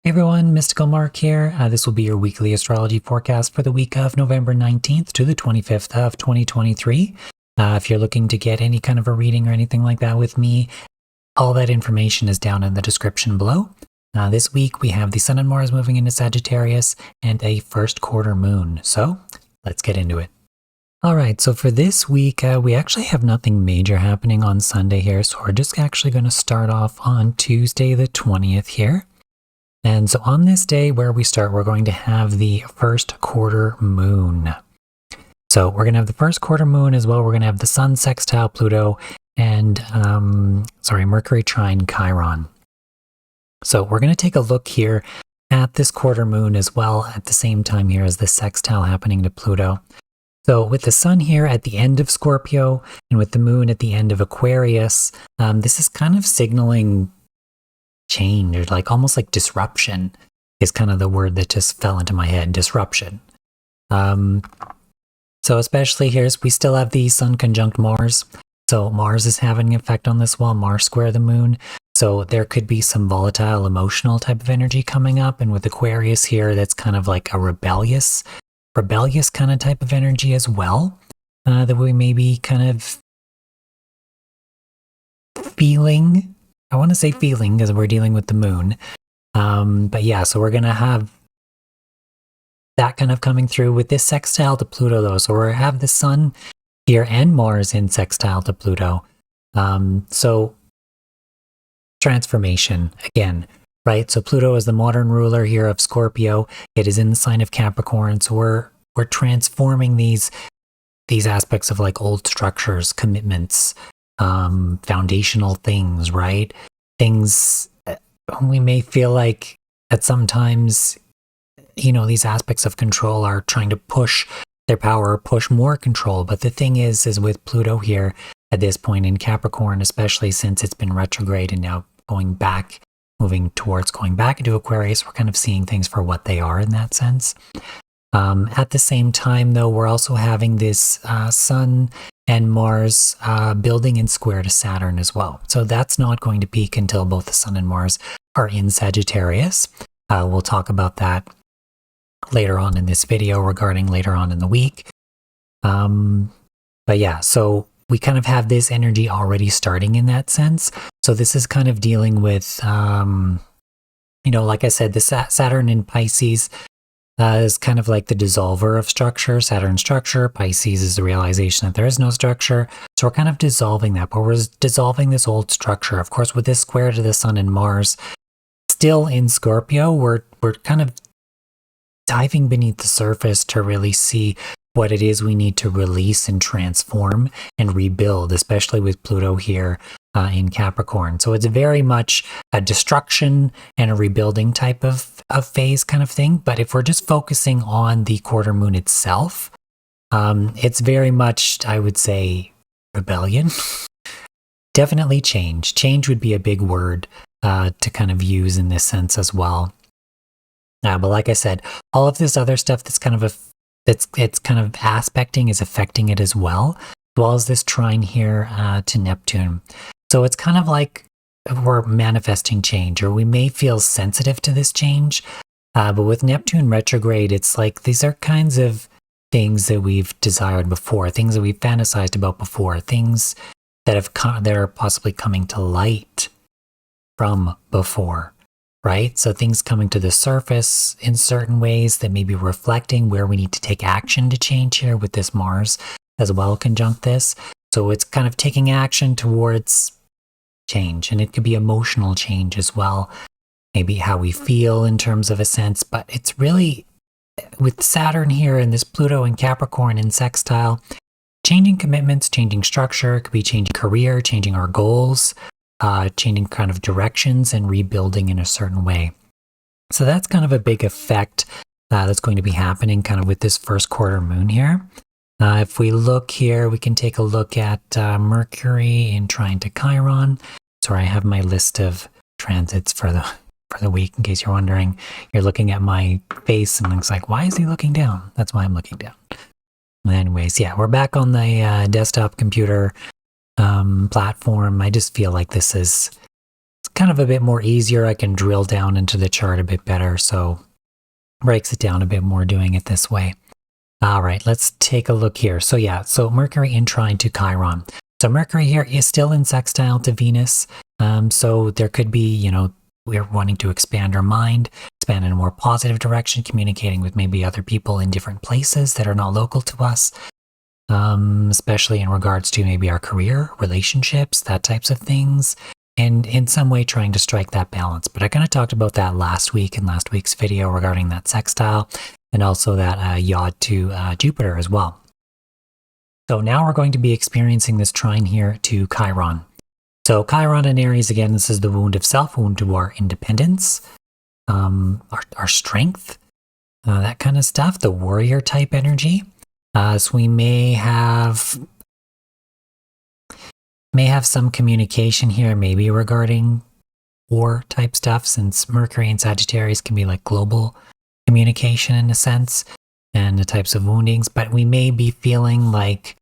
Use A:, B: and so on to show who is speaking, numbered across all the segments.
A: Hey everyone, Mystical Mark here. This will be your weekly astrology forecast for the week of November 19th to the 25th of 2023. If you're looking to get any kind of a reading or anything like that with me, all that information is down in the description below. This week we have the Sun and Mars moving into Sagittarius and a first quarter moon. So let's get into it. Alright, so for this week, we actually have nothing major happening on Sunday here. So we're just actually going to start off on Tuesday the 20th here. And so on this day where we start, we're going to have the first quarter moon. So we're going to have the first quarter moon as well. We're going to have the Sun sextile Pluto and, Mercury trine Chiron. So we're going to take a look here at this quarter moon as well at the same time here as the sextile happening to Pluto. So with the Sun here at the end of Scorpio and with the moon at the end of Aquarius, this is kind of signaling change, or almost like disruption is kind of the word that just fell into my head, disruption. So especially here, we still have the Sun conjunct Mars. So Mars is having an effect on this while Mars square the moon. So there could be some volatile emotional type of energy coming up. And with Aquarius here, that's kind of like a rebellious kind of type of energy as well, that we may be kind of feeling. I want to say feeling because we're dealing with the moon. But yeah, so we're going to have that kind of coming through with this sextile to Pluto though. So we have the Sun here and Mars in sextile to Pluto. So transformation again, right? So Pluto is the modern ruler here of Scorpio. It is in the sign of Capricorn. So we're transforming these aspects of like old structures, commitments, foundational things, right? Things we may feel like at sometimes, these aspects of control are trying to push their power, push more control. But the thing is with Pluto here at this point in Capricorn, especially since it's been retrograde and now moving towards going back into Aquarius, we're kind of seeing things for what they are in that sense. At the same time, though, we're also having this Sun and Mars building in square to Saturn as well. So that's not going to peak until both the Sun and Mars are in Sagittarius. We'll talk about that later on in this video regarding later on in the week. But yeah, so we kind of have this energy already starting in that sense. So this is kind of dealing with, like I said, the Saturn in Pisces is kind of like the dissolver of structure. Saturn structure, Pisces is the realization that there is no structure. So we're kind of dissolving that, but we're dissolving this old structure. Of course, with this square to the Sun and Mars, still in Scorpio, we're kind of diving beneath the surface to really see what it is we need to release and transform and rebuild, especially with Pluto here in Capricorn. So it's very much a destruction and a rebuilding type of phase kind of thing. But if we're just focusing on the quarter moon itself, it's very much, I would say, rebellion. Definitely change. Change would be a big word to kind of use in this sense as well. But like I said, all of this other stuff that's kind of it's kind of aspecting is affecting it as well as this trine here to Neptune. So it's kind of like we're manifesting change, or we may feel sensitive to this change. But with Neptune retrograde, it's like these are kinds of things that we've desired before, things that we've fantasized about before, things that are possibly coming to light from before. Right? So things coming to the surface in certain ways that may be reflecting where we need to take action to change here with this Mars as well conjunct this. So it's kind of taking action towards change, and it could be emotional change as well. Maybe how we feel in terms of a sense, but it's really with Saturn here and this Pluto and Capricorn in sextile, changing commitments, changing structure. It could be changing career, changing our goals, changing kind of directions and rebuilding in a certain way. So that's kind of a big effect that's going to be happening kind of with this first quarter moon here. If we look here, we can take a look at Mercury in trine to Chiron. Sorry, I have my list of transits for the week, in case you're wondering. You're looking at my face and it's like, why is he looking down? That's why I'm looking down. Anyways, yeah, we're back on the desktop computer platform. I just feel like this is kind of a bit more easier. I can drill down into the chart a bit better. So breaks it down a bit more doing it this way. All right, let's take a look here. So yeah, so Mercury in trine to Chiron. So Mercury here is still in sextile to Venus. So there could be, you know, we're wanting to expand our mind, expand in a more positive direction, communicating with maybe other people in different places that are not local to us, especially in regards to maybe our career, relationships, that types of things, and in some way trying to strike that balance. But I kind of talked about that last week in last week's video regarding that sextile and also that yod to Jupiter as well. So now we're going to be experiencing this trine here to Chiron. So Chiron in Aries, again, this is the wound of self, wound to our independence, our strength, that kind of stuff, the warrior type energy. So we may have some communication here, maybe regarding war type stuff, since Mercury and Sagittarius can be like global communication in a sense, and the types of woundings. But we may be feeling like,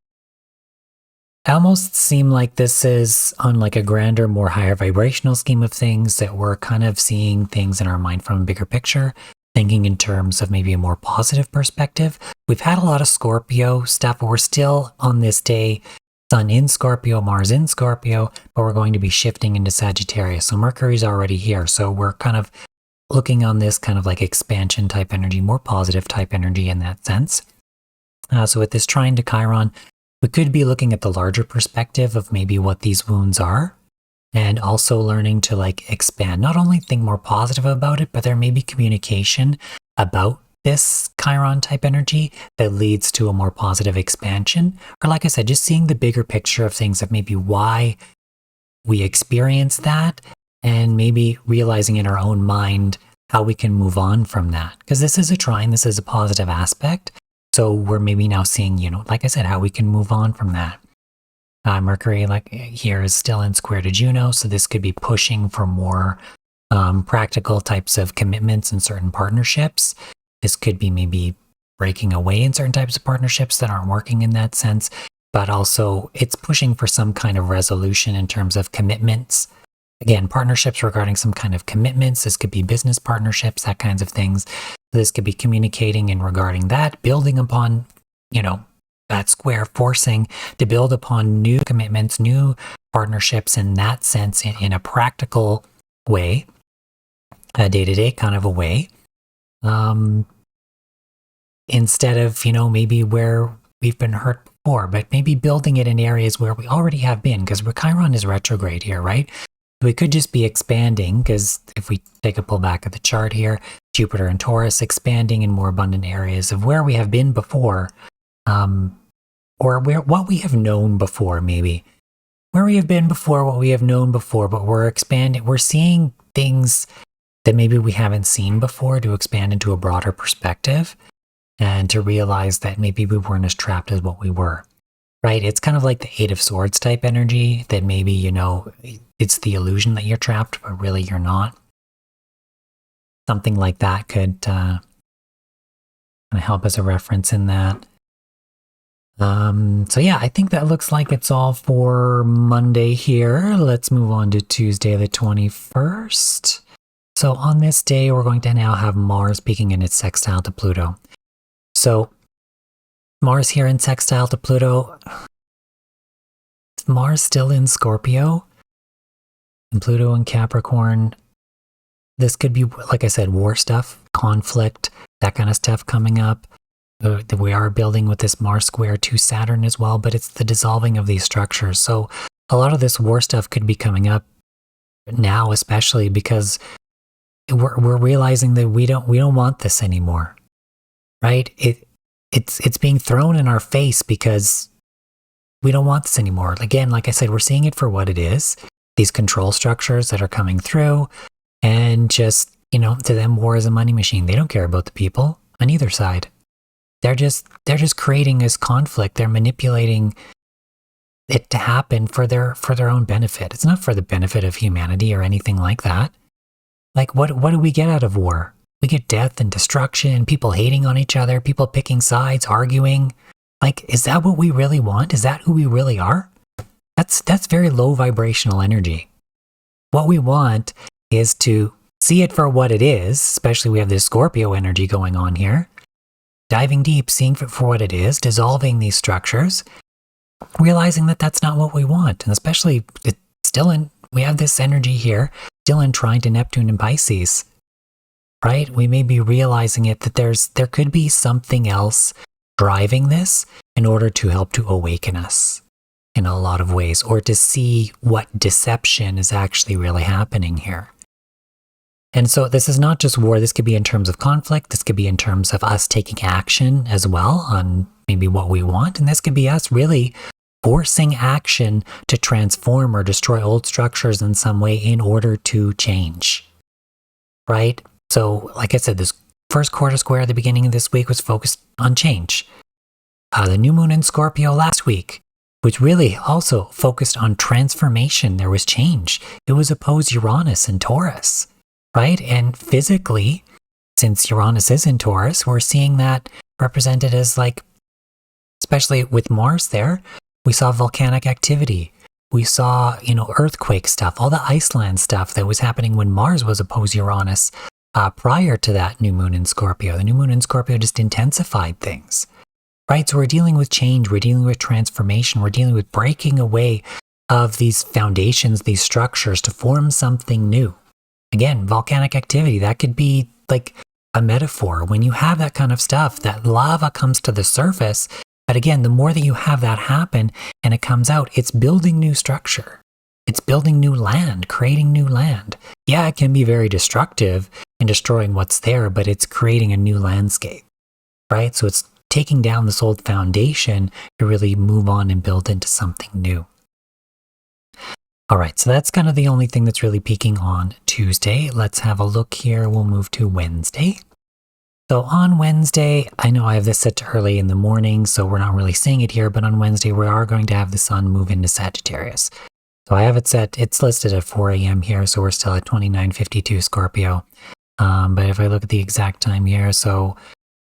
A: almost seem like this is on like a grander, more higher vibrational scheme of things, that we're kind of seeing things in our mind from a bigger picture, thinking in terms of maybe a more positive perspective. We've had a lot of Scorpio stuff, but we're still on this day, Sun in Scorpio, Mars in Scorpio, but we're going to be shifting into Sagittarius. So Mercury's already here. So we're kind of looking on this kind of like expansion type energy, more positive type energy in that sense. So with this trine to Chiron, we could be looking at the larger perspective of maybe what these wounds are, and also learning to like expand, not only think more positive about it, but there may be communication about this Chiron type energy that leads to a more positive expansion. Or like I said, just seeing the bigger picture of things, of maybe why we experience that, and maybe realizing in our own mind how we can move on from that. Because this is a trine, this is a positive aspect. So we're maybe now seeing, you know, like I said, how we can move on from that. Mercury, like here, is still in square to Juno, so this could be pushing for more practical types of commitments in certain partnerships. This could be maybe breaking away in certain types of partnerships that aren't working in that sense, but also it's pushing for some kind of resolution in terms of commitments. Again, partnerships regarding some kind of commitments. This could be business partnerships, that kinds of things. This could be communicating and regarding that, building upon, you know, that square, forcing to build upon new commitments, new partnerships in that sense, in a practical way, a day-to-day kind of a way. Instead of, you know, maybe where we've been hurt before, but maybe building it in areas where we already have been, because Chiron is retrograde here, right? We could just be expanding, because if we take a pull back at the chart here, Jupiter and Taurus expanding in more abundant areas of where we have been before, or what we have known before, maybe. Where we have been before, what we have known before, but we're expanding, we're seeing things that maybe we haven't seen before, to expand into a broader perspective and to realize that maybe we weren't as trapped as what we were, right? It's kind of like the Eight of Swords type energy, that maybe, you know, it's the illusion that you're trapped, but really you're not. Something like that could kind of help as a reference in that. So yeah, I think that looks like it's all for Monday here. Let's move on to Tuesday the 21st. So on this day, we're going to now have Mars peaking in its sextile to Pluto. So Mars here in sextile to Pluto. Mars still in Scorpio and Pluto in Capricorn. This could be, like I said, war stuff, conflict, that kind of stuff coming up. We are building with this Mars square to Saturn as well, but it's the dissolving of these structures. So a lot of this war stuff could be coming up now, especially because we're realizing that we don't want this anymore, right? It's being thrown in our face because we don't want this anymore. Again, like I said, we're seeing it for what it is. These control structures that are coming through, and just, you know, to them, war is a money machine. They don't care about the people on either side. They're just creating this conflict. They're manipulating it to happen for their own benefit. It's not for the benefit of humanity or anything like that. Like, what do we get out of war? We get death and destruction, people hating on each other, people picking sides, arguing. Like, is that what we really want? Is that who we really are? That's very low vibrational energy. What we want is to see it for what it is, especially we have this Scorpio energy going on here. Diving deep, seeing it for what it is, dissolving these structures, realizing that that's not what we want. And especially it's still in, we have this energy here, still in trine to Neptune and Pisces, right? We may be realizing it that there could be something else driving this in order to help to awaken us in a lot of ways, or to see what deception is actually really happening here. And so this is not just war, this could be in terms of conflict, this could be in terms of us taking action as well on maybe what we want, and this could be us really forcing action to transform or destroy old structures in some way in order to change, right? So like I said, this first quarter square at the beginning of this week was focused on change. The new moon in Scorpio last week, which really also focused on transformation. There was change. It was opposed Uranus and Taurus, right? And physically, since Uranus is in Taurus, we're seeing that represented as like, especially with Mars there, we saw volcanic activity. We saw, earthquake stuff, all the Iceland stuff that was happening when Mars was opposed Uranus prior to that new moon in Scorpio. The new moon in Scorpio just intensified things. Right, so we're dealing with change, we're dealing with transformation, we're dealing with breaking away of these foundations, these structures to form something new. Again, volcanic activity, that could be like a metaphor. When you have that kind of stuff, that lava comes to the surface, but again, the more that you have that happen and it comes out, it's building new structure. It's building new land, creating new land. Yeah, it can be very destructive and destroying what's there, but it's creating a new landscape, right? So it's taking down this old foundation to really move on and build into something new. All right, so that's kind of the only thing that's really peaking on Tuesday. Let's have a look here. We'll move to Wednesday. So on Wednesday, I know I have this set to early in the morning, so we're not really seeing it here, but on Wednesday, we are going to have the sun move into Sagittarius. So I have it set, it's listed at 4 a.m. here, so we're still at 29:52 Scorpio. But if I look at the exact time here, so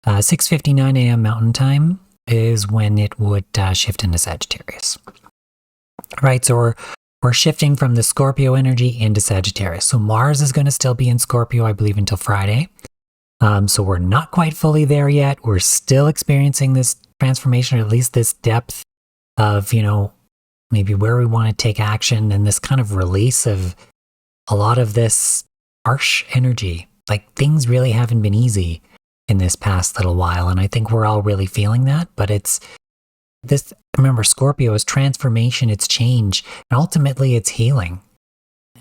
A: 6:59 a.m. Mountain Time is when it would shift into Sagittarius. Right, so we're shifting from the Scorpio energy into Sagittarius. So Mars is going to still be in Scorpio, I believe, until Friday. So we're not quite fully there yet. We're still experiencing this transformation, or at least this depth of, maybe where we want to take action and this kind of release of a lot of this harsh energy. Like things really haven't been easy in this past little while, and I think we're all really feeling that, but it's this, remember, Scorpio is transformation, it's change, and ultimately it's healing.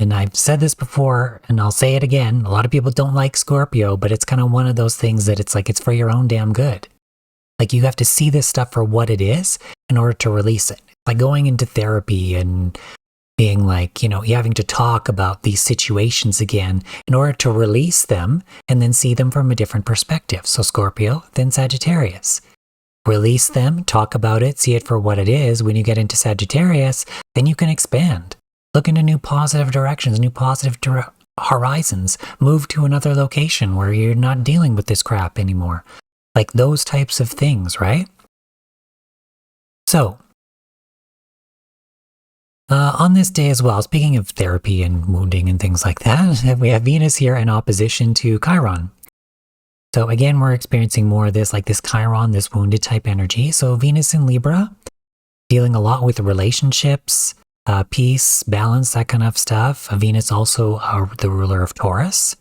A: And I've said this before, and I'll say it again, a lot of people don't like Scorpio, but it's kind of one of those things that it's like, it's for your own damn good. Like you have to see this stuff for what it is in order to release it. Like going into therapy and being like, you having to talk about these situations again in order to release them and then see them from a different perspective. So Scorpio, then Sagittarius. Release them, talk about it, see it for what it is. When you get into Sagittarius, then you can expand. Look into new positive directions, new positive horizons. Move to another location where you're not dealing with this crap anymore. Like those types of things, right? So, on this day as well, speaking of therapy and wounding and things like that, we have Venus here in opposition to Chiron. So again, we're experiencing more of this, like this Chiron, this wounded type energy. So Venus in Libra, dealing a lot with relationships, peace, balance, that kind of stuff. Venus also the ruler of Taurus.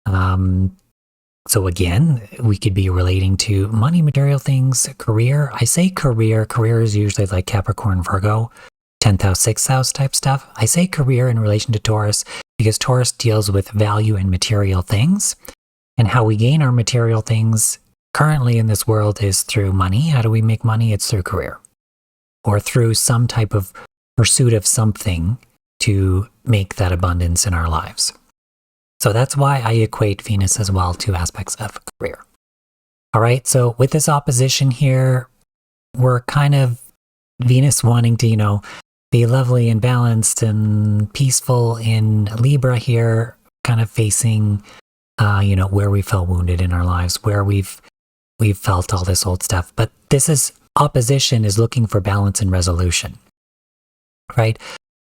A: So again, we could be relating to money, material things, career. I say career. Career is usually like Capricorn, Virgo, 10th house, 6th house type stuff. I say career in relation to Taurus because Taurus deals with value and material things. And how we gain our material things currently in this world is through money. How do we make money? It's through career or through some type of pursuit of something to make that abundance in our lives. So that's why I equate Venus as well to aspects of career. All right, so with this opposition here, we're kind of Venus wanting to, be lovely and balanced and peaceful in Libra here, kind of facing, where we felt wounded in our lives, where we've felt all this old stuff. But opposition is looking for balance and resolution, right?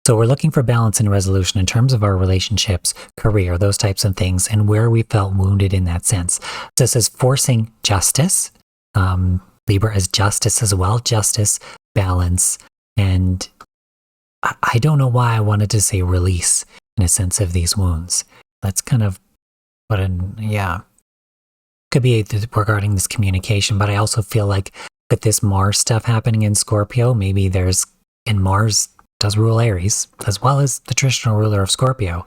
A: So we're looking for balance and resolution in terms of our relationships, career, those types of things, and where we felt wounded in that sense. This is forcing justice. Libra is justice as well, justice, balance, and I don't know why I wanted to say release in a sense of these wounds. That's kind of what, could be regarding this communication, but I also feel like with this Mars stuff happening in Scorpio, maybe and Mars does rule Aries, as well as the traditional ruler of Scorpio.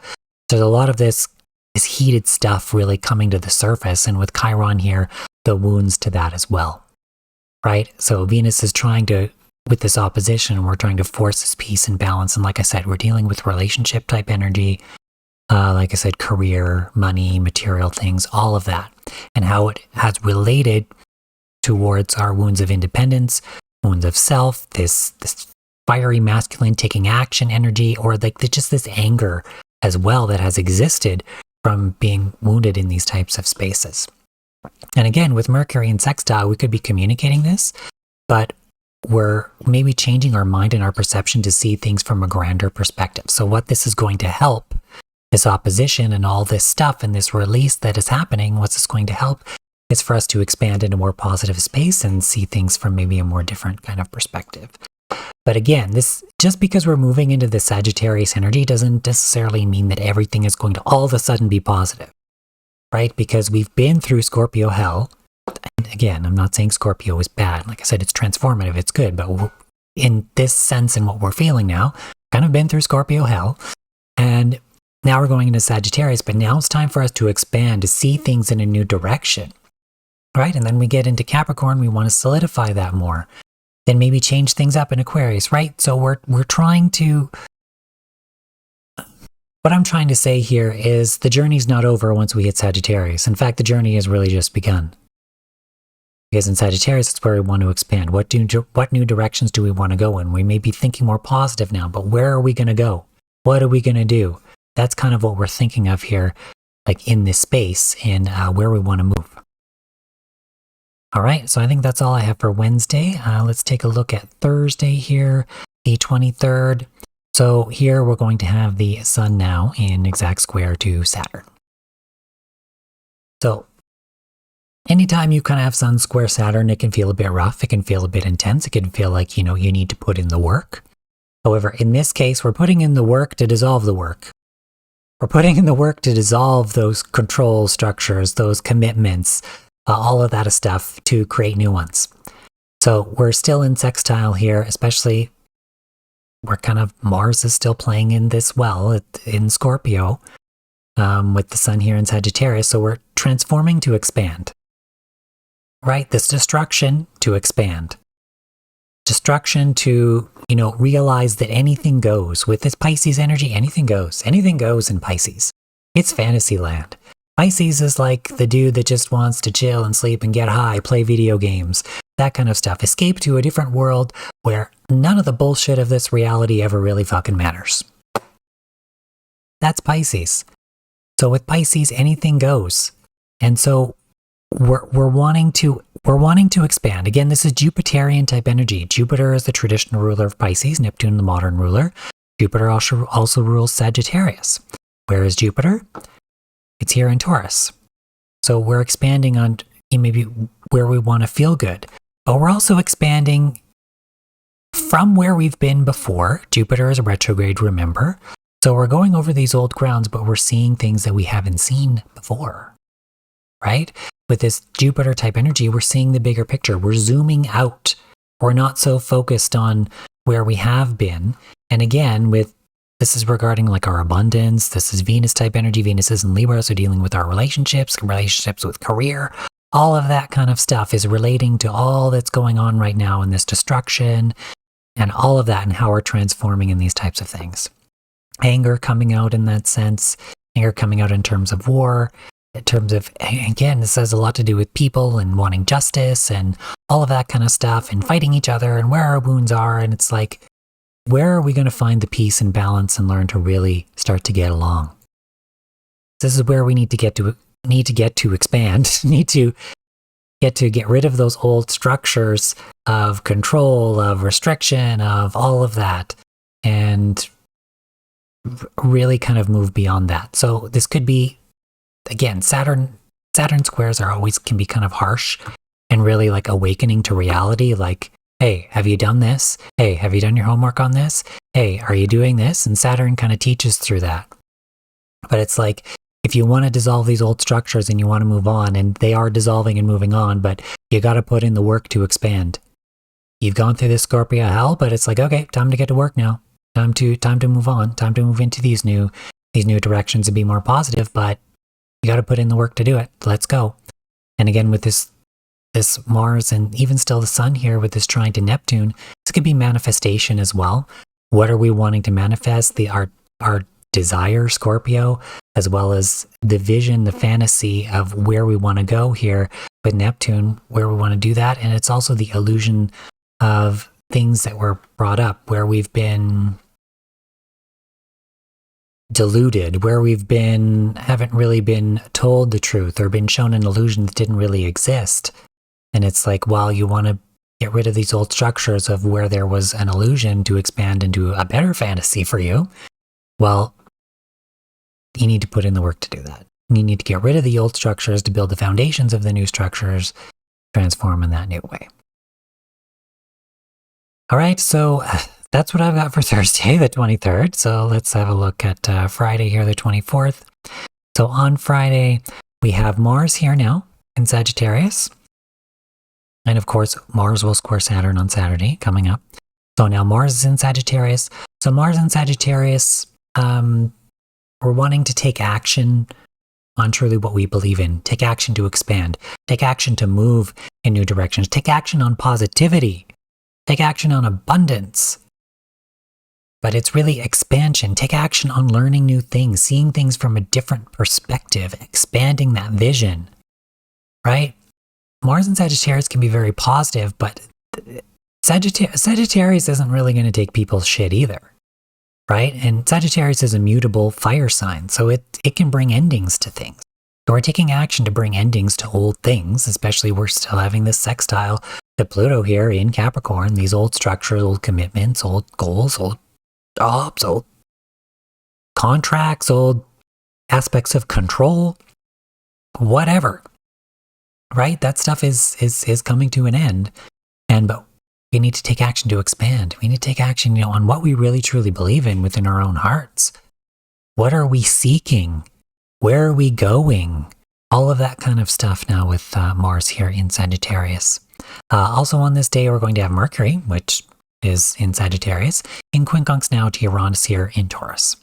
A: There's a lot of this heated stuff really coming to the surface, and with Chiron here, the wounds to that as well, right? So Venus is trying to, with this opposition, we're trying to force this peace and balance, and like I said, we're dealing with relationship type energy, like I said, career, money, material things, all of that, and how it has related towards our wounds of independence, wounds of self, this fiery masculine taking action energy, or like just this anger as well that has existed from being wounded in these types of spaces. And again, with Mercury and sextile, we could be communicating this, but we're maybe changing our mind and our perception to see things from a grander perspective. So what this is going to help, this opposition and all this stuff and this release that is happening, what's this going to help is for us to expand into more positive space and see things from maybe a more different kind of perspective. But again, this, just because we're moving into the Sagittarius energy doesn't necessarily mean that everything is going to all of a sudden be positive, right? Because we've been through Scorpio hell. And again, I'm not saying Scorpio is bad. Like I said, it's transformative, it's good. But in this sense and what we're feeling now, kind of been through Scorpio hell. And now we're going into Sagittarius, but now it's time for us to expand, to see things in a new direction, right? And then we get into Capricorn, we want to solidify that more. Then maybe change things up in Aquarius, right? So we're trying to, what I'm trying to say here is the journey's not over once we hit Sagittarius. In fact, the journey has really just begun. Because in Sagittarius, it's where we want to expand. What new directions do we want to go in? We may be thinking more positive now, but where are we going to go? What are we going to do? That's kind of what we're thinking of here, like in this space and where we want to move. All right, so I think that's all I have for Wednesday. Let's take a look at Thursday here, the 23rd. So here we're going to have the Sun now in exact square to Saturn. So anytime you kind of have Sun square Saturn, it can feel a bit rough. It can feel a bit intense. It can feel like, you need to put in the work. However, in this case, we're putting in the work to dissolve the work. We're putting in the work to dissolve those control structures, those commitments, all of that stuff to create new ones. So we're still in sextile here, especially we're kind of, Mars is still playing in this well in Scorpio with the Sun here in Sagittarius. So we're transforming to expand, right? This destruction to expand. Destruction to, realize that anything goes. With this Pisces energy, anything goes. Anything goes in Pisces. It's fantasy land. Pisces is like the dude that just wants to chill and sleep and get high, play video games, that kind of stuff. Escape to a different world where none of the bullshit of this reality ever really fucking matters. That's Pisces. So with Pisces, anything goes. And so we're wanting to expand. Again, this is Jupiterian type energy. Jupiter is the traditional ruler of Pisces, Neptune the modern ruler. Jupiter also rules Sagittarius. Where is Jupiter? It's here in Taurus. So we're expanding on maybe where we want to feel good. But we're also expanding from where we've been before. Jupiter is a retrograde, remember? So we're going over these old grounds, but we're seeing things that we haven't seen before, right? With this Jupiter type energy, we're seeing the bigger picture. We're zooming out. We're not so focused on where we have been. And again, this is regarding like our abundance. This is Venus type energy. Venus is in Libra, so dealing with our relationships with career. All of that kind of stuff is relating to all that's going on right now in this destruction and all of that and how we're transforming in these types of things. Anger coming out in that sense. Anger coming out in terms of war. In terms of, again, this has a lot to do with people and wanting justice and all of that kind of stuff and fighting each other and where our wounds are. And it's like, where are we going to find the peace and balance and learn to really start to get along? This is where we need to get to expand, need to get rid of those old structures of control, of restriction, of all of that, and really kind of move beyond that. So this could be, again, Saturn squares can be kind of harsh and really like awakening to reality. Like, hey, have you done this? Hey, have you done your homework on this? Hey, are you doing this? And Saturn kind of teaches through that. But it's like, if you want to dissolve these old structures and you want to move on, and they are dissolving and moving on, but you got to put in the work to expand. You've gone through this Scorpio hell, but it's like, okay, time to get to work now. Time to move on. Time to move into these new directions and be more positive, but you got to put in the work to do it. Let's go. And again, with this Mars and even still the Sun here with this trine to Neptune, this could be manifestation as well. What are we wanting to manifest? Our desire, Scorpio, as well as the vision, the fantasy of where we want to go here with Neptune, where we want to do that. And it's also the illusion of things that were brought up, where we've been deluded, where haven't really been told the truth or been shown an illusion that didn't really exist. And it's like, well, you want to get rid of these old structures of where there was an illusion to expand into a better fantasy for you. Well, you need to put in the work to do that. You need to get rid of the old structures to build the foundations of the new structures, transform in that new way. All right, so that's what I've got for Thursday, the 23rd. So let's have a look at Friday here, the 24th. So on Friday, we have Mars here now in Sagittarius. And of course, Mars will square Saturn on Saturday coming up. So now Mars is in Sagittarius. So Mars in Sagittarius, we're wanting to take action on truly what we believe in. Take action to expand. Take action to move in new directions. Take action on positivity. Take action on abundance. But it's really expansion. Take action on learning new things, seeing things from a different perspective, expanding that vision, right? Mars and Sagittarius can be very positive, but Sagittarius isn't really going to take people's shit either, right? And Sagittarius is a mutable fire sign, so it can bring endings to things. So we're taking action to bring endings to old things, especially we're still having this sextile to Pluto here in Capricorn, these old structures, old commitments, old goals, old jobs, old contracts, old aspects of control, whatever, right? That stuff is coming to an end. But we need to take action to expand. We need to take action, on what we really truly believe in within our own hearts. What are we seeking? Where are we going? All of that kind of stuff now with Mars here in Sagittarius. Also on this day, we're going to have Mercury, which is in Sagittarius, in quincunx now to Uranus here in Taurus.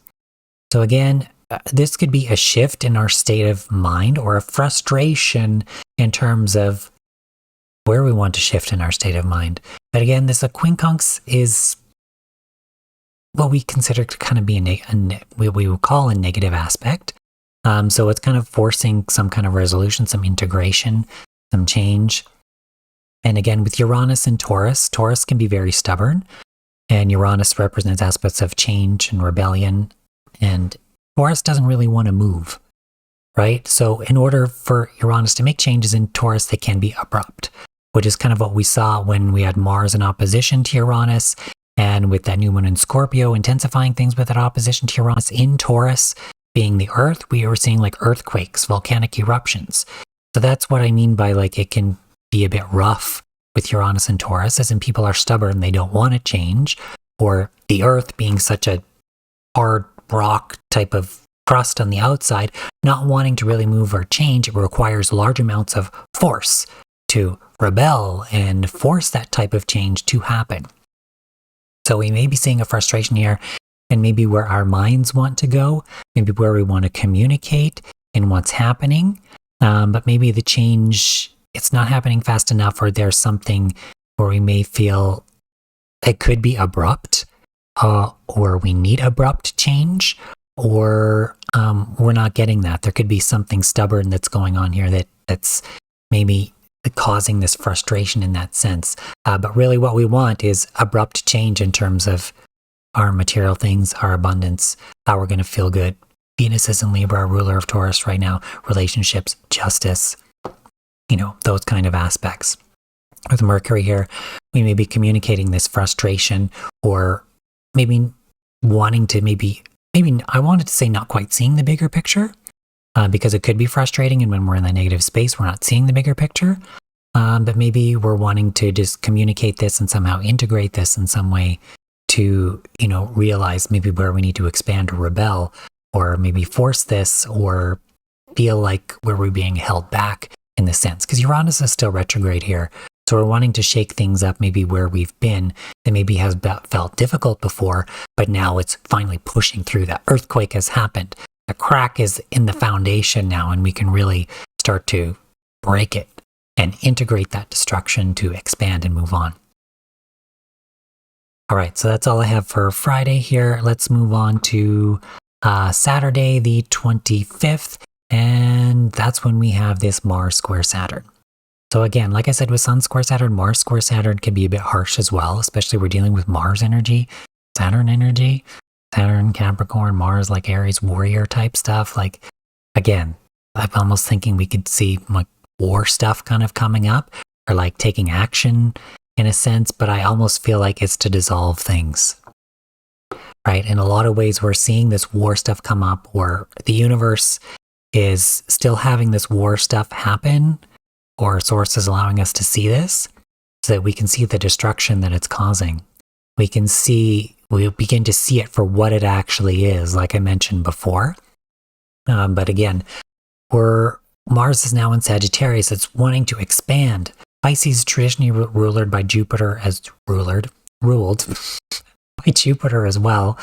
A: So again, this could be a shift in our state of mind or a frustration in terms of where we want to shift in our state of mind. But again, this quincunx is what we consider to kind of be what we would call a negative aspect. So it's kind of forcing some kind of resolution, some integration, some change. And again, with Uranus and Taurus can be very stubborn. And Uranus represents aspects of change and rebellion. And Taurus doesn't really want to move, right? So in order for Uranus to make changes in Taurus, they can be abrupt, which is kind of what we saw when we had Mars in opposition to Uranus. And with that new moon in Scorpio, intensifying things with that opposition to Uranus in Taurus, being the Earth, we were seeing like earthquakes, volcanic eruptions. So that's what I mean by like it can be a bit rough with Uranus and Taurus, as in people are stubborn, they don't want to change, or the Earth being such a hard rock type of crust on the outside, not wanting to really move or change. It requires large amounts of force to rebel and force that type of change to happen. So we may be seeing a frustration here, and maybe where our minds want to go, maybe where we want to communicate in what's happening, but maybe the change, it's not happening fast enough, or there's something where we may feel it could be abrupt, or we need abrupt change, or we're not getting that. There could be something stubborn that's going on here that's maybe causing this frustration in that sense. But really what we want is abrupt change in terms of our material things, our abundance, how we're going to feel good. Venus is in Libra, ruler of Taurus right now, relationships, justice, those kind of aspects. With Mercury here, we may be communicating this frustration, or maybe wanting to maybe maybe I wanted to say not quite seeing the bigger picture, because it could be frustrating. And when we're in the negative space, we're not seeing the bigger picture. But maybe we're wanting to just communicate this and somehow integrate this in some way to, realize maybe where we need to expand or rebel, or maybe force this, or feel like where we're being held back in the sense. Because Uranus is still retrograde here. So we're wanting to shake things up maybe where we've been that maybe has felt difficult before, but now it's finally pushing through. That earthquake has happened. The crack is in the foundation now, and we can really start to break it and integrate that destruction to expand and move on. All right, so that's all I have for Friday here. Let's move on to Saturday, the 25th, and that's when we have this Mars square Saturn. So again, like I said, with Sun square Saturn, Mars square Saturn can be a bit harsh as well, especially we're dealing with Mars energy, Saturn, Capricorn, Mars, like Aries warrior type stuff. Like, again, I'm almost thinking we could see like war stuff kind of coming up, or like taking action in a sense, but I almost feel like it's to dissolve things, right? In a lot of ways, we're seeing this war stuff come up, or the universe is still having this war stuff happen, or source is allowing us to see this so that we can see the destruction that it's causing. We begin to see it for what it actually is, like I mentioned before. But again, Mars is now in Sagittarius. It's wanting to expand. Pisces is traditionally ruled by Jupiter ruled by Jupiter as well.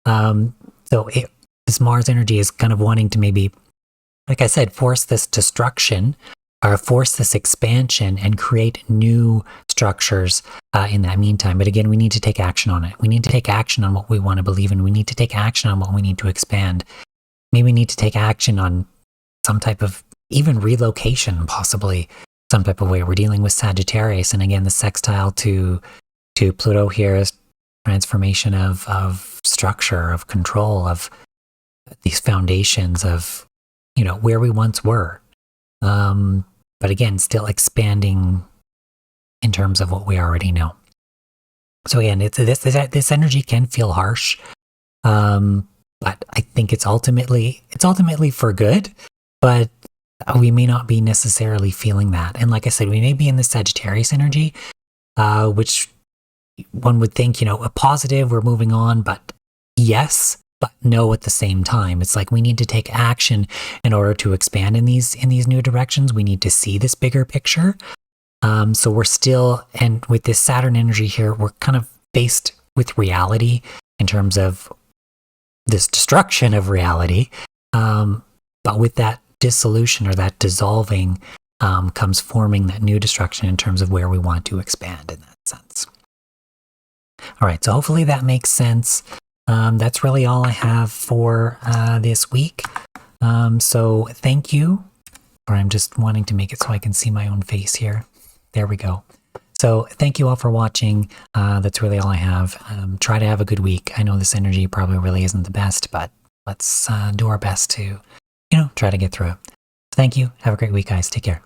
A: This Mars energy is kind of wanting to maybe, like I said, force this destruction, or force this expansion and create new structures in that meantime. But again, we need to take action on it. We need to take action on what we want to believe in. We need to take action on what we need to expand. Maybe we need to take action on some type of even relocation, possibly some type of way. We're dealing with Sagittarius. And again, the sextile to Pluto here is transformation of structure, of control, of these foundations of, where we once were. But again, still expanding in terms of what we already know. So again, this energy can feel harsh, but I think it's ultimately for good. But we may not be necessarily feeling that. And like I said, we may be in the Sagittarius energy, which one would think, a positive, we're moving on, but yes, but no at the same time. It's like we need to take action in order to expand in these new directions. We need to see this bigger picture. So we're still, and with this Saturn energy here, we're kind of faced with reality in terms of this destruction of reality. But with that dissolution or that dissolving comes forming that new destruction in terms of where we want to expand in that sense. All right, so hopefully that makes sense. That's really all I have for this week. So thank you. Or I'm just wanting to make it so I can see my own face here. There we go. So thank you all for watching. That's really all I have. Try to have a good week. I know this energy probably really isn't the best, but let's do our best to, try to get through it. Thank you. Have a great week, guys. Take care.